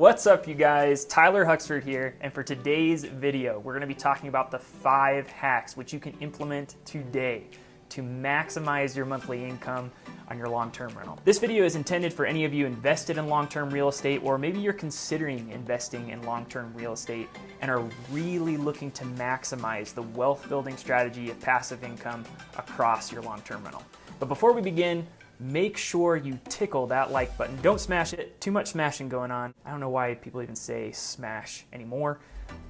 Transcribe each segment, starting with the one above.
What's up, you guys? Tyler Huxford here, and for today's video, we're going to be talking about the 5 hacks which you can implement today to maximize your monthly income on your long-term rental. This video is intended for any of you invested in long-term real estate, or maybe you're considering investing in long-term real estate and are really looking to maximize the wealth building strategy of passive income across your long-term rental. But before we begin, make sure you tickle that like button. Don't smash it. Too much smashing going on. I don't know why people even say smash anymore.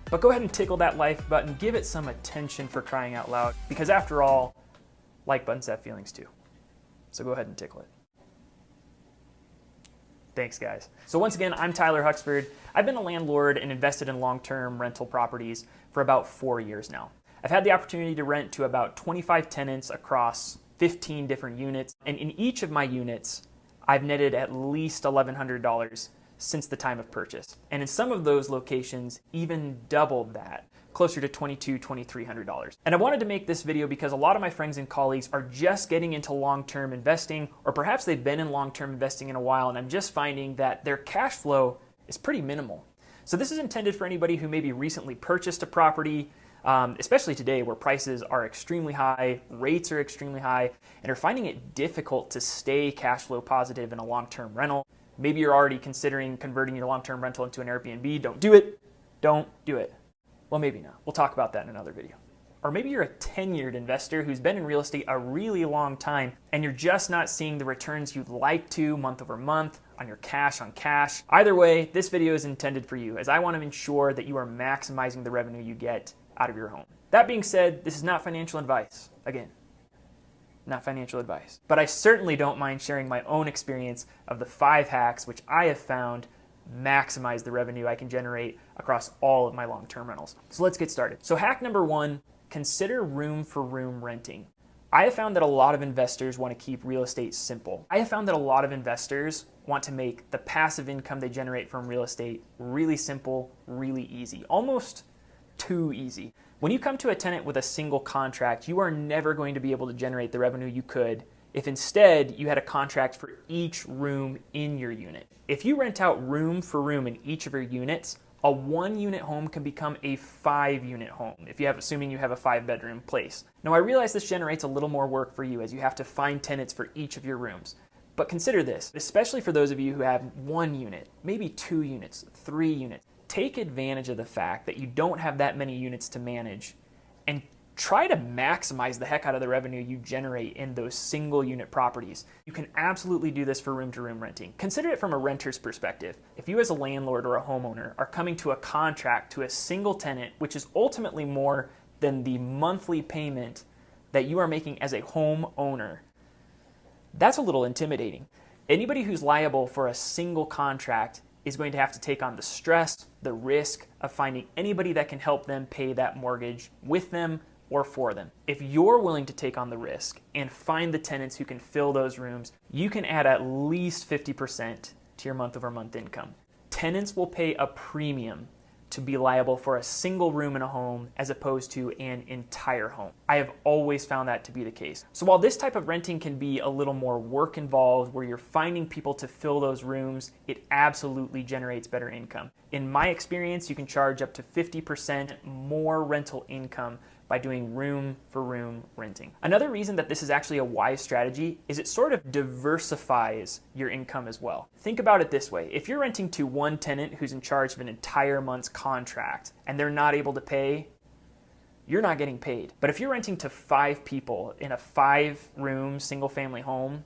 But go ahead and tickle that like button. Give it some attention, for crying out loud. Because after all, like buttons have feelings too. So go ahead and tickle it. Thanks, guys. So once again, I'm Tyler Huxford. I've been a landlord and invested in long-term rental properties for about 4 years now. I've had the opportunity to rent to about 25 tenants across 15 different units, and in each of my units, I've netted at least $1,100 since the time of purchase. And in some of those locations, even doubled that, closer to $2,200, $2,300. And I wanted to make this video because a lot of my friends and colleagues are just getting into long-term investing, or perhaps they've been in long-term investing in a while, and I'm just finding that their cash flow is pretty minimal. So this is intended for anybody who maybe recently purchased a property, especially today where prices are extremely high, rates are extremely high, and are finding it difficult to stay cash flow positive in a long-term rental. Maybe you're already considering converting your long-term rental into an Airbnb. Don't do it. Don't do it. Well, maybe not. We'll talk about that in another video. Or maybe you're a tenured investor who's been in real estate a really long time and you're just not seeing the returns you'd like to month over month on your cash on cash. Either way, this video is intended for you, as I want to ensure that you are maximizing the revenue you get out of your home. That being said, this is not financial advice. Again, not financial advice. But I certainly don't mind sharing my own experience of the 5 hacks which I have found maximize the revenue I can generate across all of my long-term rentals. So let's get started. So hack number 1, consider room for room renting. I have found that a lot of investors want to keep real estate simple. I have found that a lot of investors want to make the passive income they generate from real estate really simple, really easy, almost too easy. When you come to a tenant with a single contract, you are never going to be able to generate the revenue you could if instead you had a contract for each room in your unit. If you rent out room for room in each of your units, a 1-unit home can become a 5-unit home, assuming you have a 5-bedroom place. Now, I realize this generates a little more work for you, as you have to find tenants for each of your rooms. But consider this, especially for those of you who have 1 unit, maybe 2 units, 3 units. Take advantage of the fact that you don't have that many units to manage and try to maximize the heck out of the revenue you generate in those single unit properties. You can absolutely do this for room to room renting. Consider it from a renter's perspective. If you as a landlord or a homeowner are coming to a contract to a single tenant, which is ultimately more than the monthly payment that you are making as a homeowner, that's a little intimidating. Anybody who's liable for a single contract is going to have to take on the stress, the risk of finding anybody that can help them pay that mortgage with them or for them. If you're willing to take on the risk and find the tenants who can fill those rooms, you can add at least 50% to your month over month income. Tenants will pay a premium to be liable for a single room in a home as opposed to an entire home. I have always found that to be the case. So while this type of renting can be a little more work involved, where you're finding people to fill those rooms, it absolutely generates better income. In my experience, you can charge up to 50% more rental income by doing room for room renting. Another reason that this is actually a wise strategy is it sort of diversifies your income as well. Think about it this way. If you're renting to one tenant who's in charge of an entire month's contract and they're not able to pay, you're not getting paid. But if you're renting to 5 people in a 5-room single family home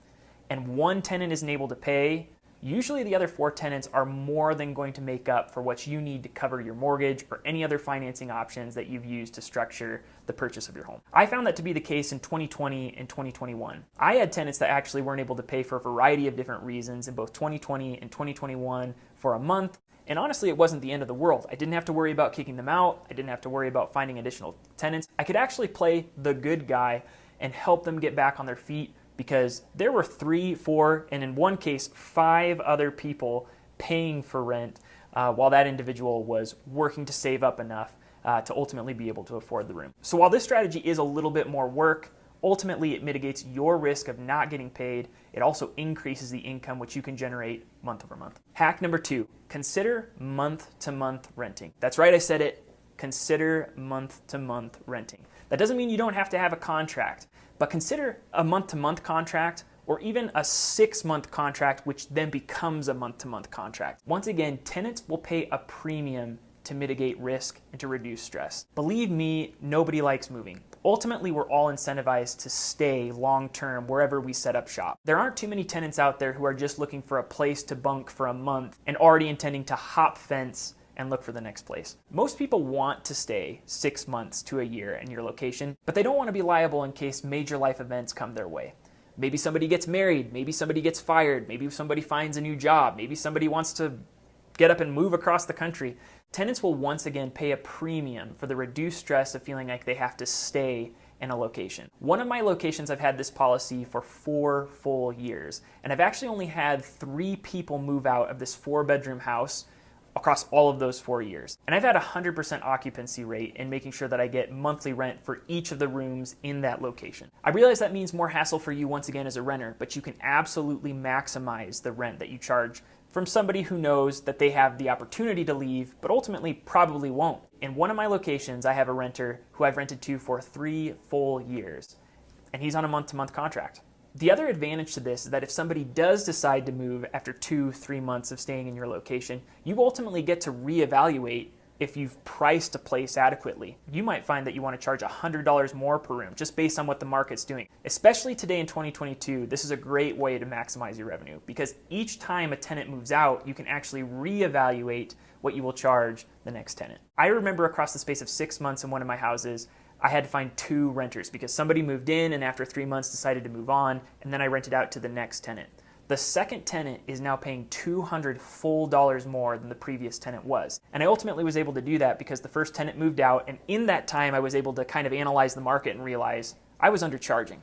and one tenant isn't able to pay, usually the other 4 tenants are more than going to make up for what you need to cover your mortgage or any other financing options that you've used to structure the purchase of your home. I found that to be the case in 2020 and 2021. I had tenants that actually weren't able to pay for a variety of different reasons in both 2020 and 2021 for a month. And honestly, it wasn't the end of the world. I didn't have to worry about kicking them out. I didn't have to worry about finding additional tenants. I could actually play the good guy and help them get back on their feet, because there were 3, 4, and in one case, 5 other people paying for rent while that individual was working to save up enough to ultimately be able to afford the room. So while this strategy is a little bit more work, ultimately it mitigates your risk of not getting paid. It also increases the income which you can generate month over month. Hack number 2, consider month-to-month renting. That's right, I said it. Consider month-to-month renting. That doesn't mean you don't have to have a contract, but consider a month-to-month contract or even a 6-month contract, which then becomes a month-to-month contract. Once again, tenants will pay a premium to mitigate risk and to reduce stress. Believe me, nobody likes moving. Ultimately, we're all incentivized to stay long-term wherever we set up shop. There aren't too many tenants out there who are just looking for a place to bunk for a month and already intending to hop fence and look for the next place. Most people want to stay 6 months to a year in your location, but they don't want to be liable in case major life events come their way. Maybe somebody gets married, maybe somebody gets fired, maybe somebody finds a new job, maybe somebody wants to get up and move across the country. Tenants will once again pay a premium for the reduced stress of feeling like they have to stay in a location. One of my locations, I've had this policy for 4 full years, and I've actually only had 3 people move out of this 4-bedroom house across all of those 4 years. And I've had a 100% occupancy rate in making sure that I get monthly rent for each of the rooms in that location. I realize that means more hassle for you once again as a renter, but you can absolutely maximize the rent that you charge from somebody who knows that they have the opportunity to leave, but ultimately probably won't. In one of my locations, I have a renter who I've rented to for 3 full years, and he's on a month-to-month contract. The other advantage to this is that if somebody does decide to move after 2-3 months of staying in your location, you ultimately get to reevaluate if you've priced a place adequately. You might find that you want to charge $100 more per room just based on what the market's doing. Especially today in 2022, this is a great way to maximize your revenue because each time a tenant moves out, you can actually reevaluate what you will charge the next tenant. I remember across the space of 6 months in one of my houses, I had to find 2 renters because somebody moved in and after 3 months decided to move on, and then I rented out to the next tenant. The second tenant is now paying $200 full more than the previous tenant was. And I ultimately was able to do that because the first tenant moved out, and in that time I was able to kind of analyze the market and realize I was undercharging.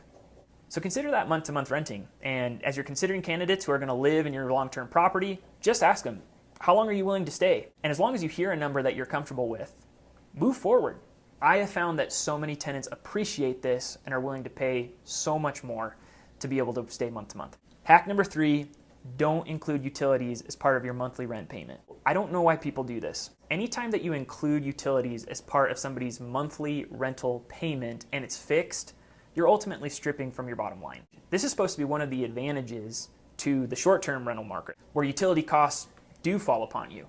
So consider that month-to-month renting, and as you're considering candidates who are going to live in your long-term property, just ask them, how long are you willing to stay? And as long as you hear a number that you're comfortable with, move forward. I have found that so many tenants appreciate this and are willing to pay so much more to be able to stay month to month. Hack number 3, don't include utilities as part of your monthly rent payment. I don't know why people do this. Anytime that you include utilities as part of somebody's monthly rental payment and it's fixed, you're ultimately stripping from your bottom line. This is supposed to be one of the advantages to the short-term rental market, where utility costs do fall upon you.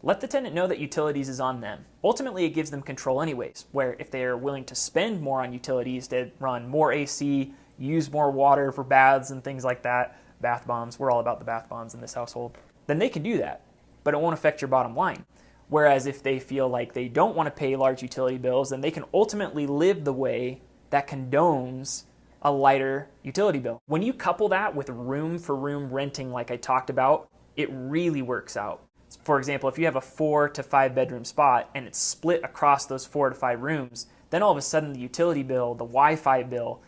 Let the tenant know that utilities is on them. Ultimately, it gives them control anyways, where if they are willing to spend more on utilities to run more AC, use more water for baths and things like that, bath bombs, we're all about the bath bombs in this household, then they can do that, but it won't affect your bottom line. Whereas if they feel like they don't want to pay large utility bills, then they can ultimately live the way that condones a lighter utility bill. When you couple that with room for room renting like I talked about, it really works out. For example, if you have a 4 to 5 bedroom spot and it's split across those 4 to 5 rooms, then all of a sudden the utility bill, the Wi-Fi bill,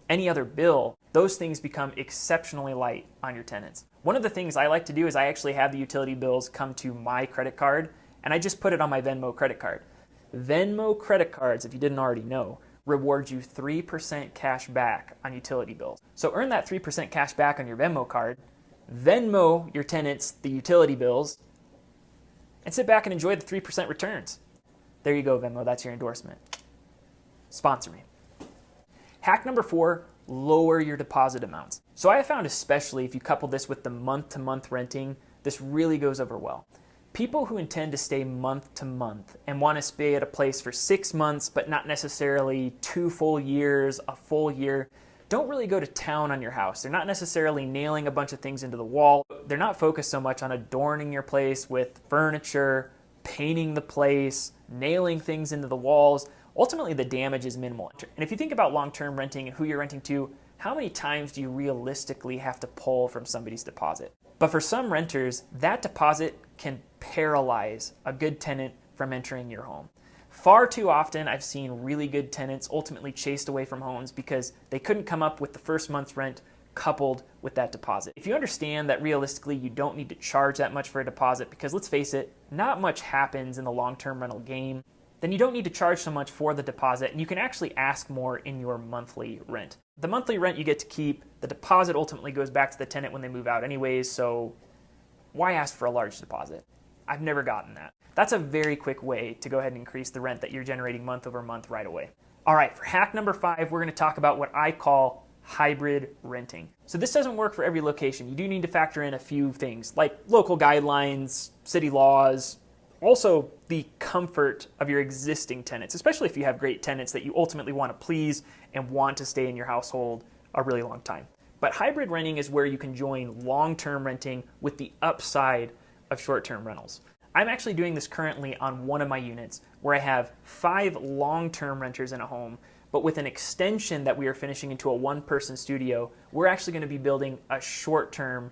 any other bill, those things become exceptionally light on your tenants. One of the things I like to do is I actually have the utility bills come to my credit card and I just put it on my Venmo credit card. Venmo credit cards, if you didn't already know, reward you 3% cash back on utility bills. So earn that 3% cash back on your Venmo card, Venmo your tenants the utility bills, and sit back and enjoy the 3% returns. There you go, Venmo, that's your endorsement. Sponsor me. Hack number 4, lower your deposit amounts. So I have found, especially if you couple this with the month-to-month renting, this really goes over well. People who intend to stay month to month and want to stay at a place for 6 months, but not necessarily 2 full years, a full year, don't really go to town on your house. They're not necessarily nailing a bunch of things into the wall. They're not focused so much on adorning your place with furniture, painting the place, nailing things into the walls. Ultimately, the damage is minimal. And if you think about long-term renting and who you're renting to, how many times do you realistically have to pull from somebody's deposit? But for some renters, that deposit can paralyze a good tenant from entering your home. Far too often, I've seen really good tenants ultimately chased away from homes because they couldn't come up with the first month's rent coupled with that deposit. If you understand that realistically you don't need to charge that much for a deposit, because let's face it, not much happens in the long-term rental game, then you don't need to charge so much for the deposit, and you can actually ask more in your monthly rent. The monthly rent you get to keep, the deposit ultimately goes back to the tenant when they move out anyways, so why ask for a large deposit? I've never gotten that. That's a very quick way to go ahead and increase the rent that you're generating month over month right away. All right, for hack number 5, we're gonna talk about what I call hybrid renting. So this doesn't work for every location. You do need to factor in a few things like local guidelines, city laws, also the comfort of your existing tenants, especially if you have great tenants that you ultimately want to please and want to stay in your household a really long time. But hybrid renting is where you can join long-term renting with the upside of short-term rentals. I'm actually doing this currently on one of my units where I have 5 long-term renters in a home, but with an extension that we are finishing into a one-person studio, we're actually going to be building a short-term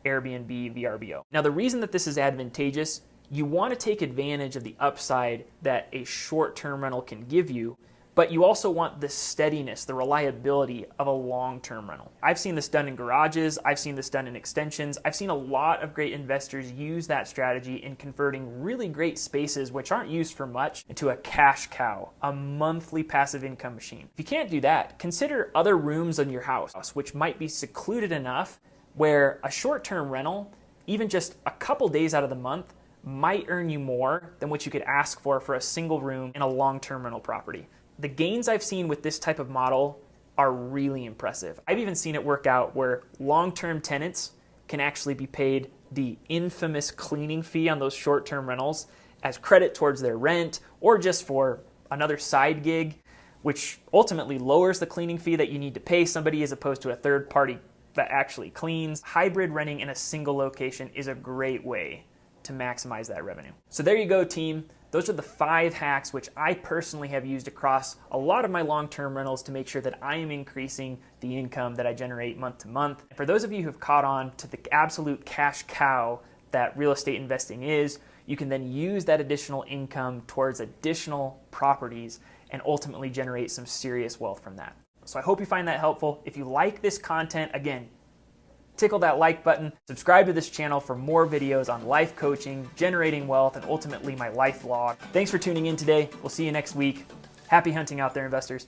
Airbnb VRBO. Now, the reason that this is advantageous, you want to take advantage of the upside that a short-term rental can give you, but you also want the steadiness, the reliability of a long-term rental. I've seen this done in garages, I've seen this done in extensions, I've seen a lot of great investors use that strategy in converting really great spaces which aren't used for much into a cash cow, a monthly passive income machine. If you can't do that, consider other rooms in your house which might be secluded enough where a short-term rental, even just a couple days out of the month, might earn you more than what you could ask for a single room in a long-term rental property. The gains I've seen with this type of model are really impressive. I've even seen it work out where long-term tenants can actually be paid the infamous cleaning fee on those short-term rentals as credit towards their rent or just for another side gig, which ultimately lowers the cleaning fee that you need to pay somebody as opposed to a third party that actually cleans. Hybrid renting in a single location is a great way to maximize that revenue. So there you go, team. Those are the 5 hacks which I personally have used across a lot of my long-term rentals to make sure that I am increasing the income that I generate month to month. For those of you who have caught on to the absolute cash cow that real estate investing is, you can then use that additional income towards additional properties and ultimately generate some serious wealth from that. So I hope you find that helpful. If you like this content, again, tickle that like button, subscribe to this channel for more videos on life coaching, generating wealth, and ultimately my life vlog. Thanks for tuning in today. We'll see you next week. Happy hunting out there, investors.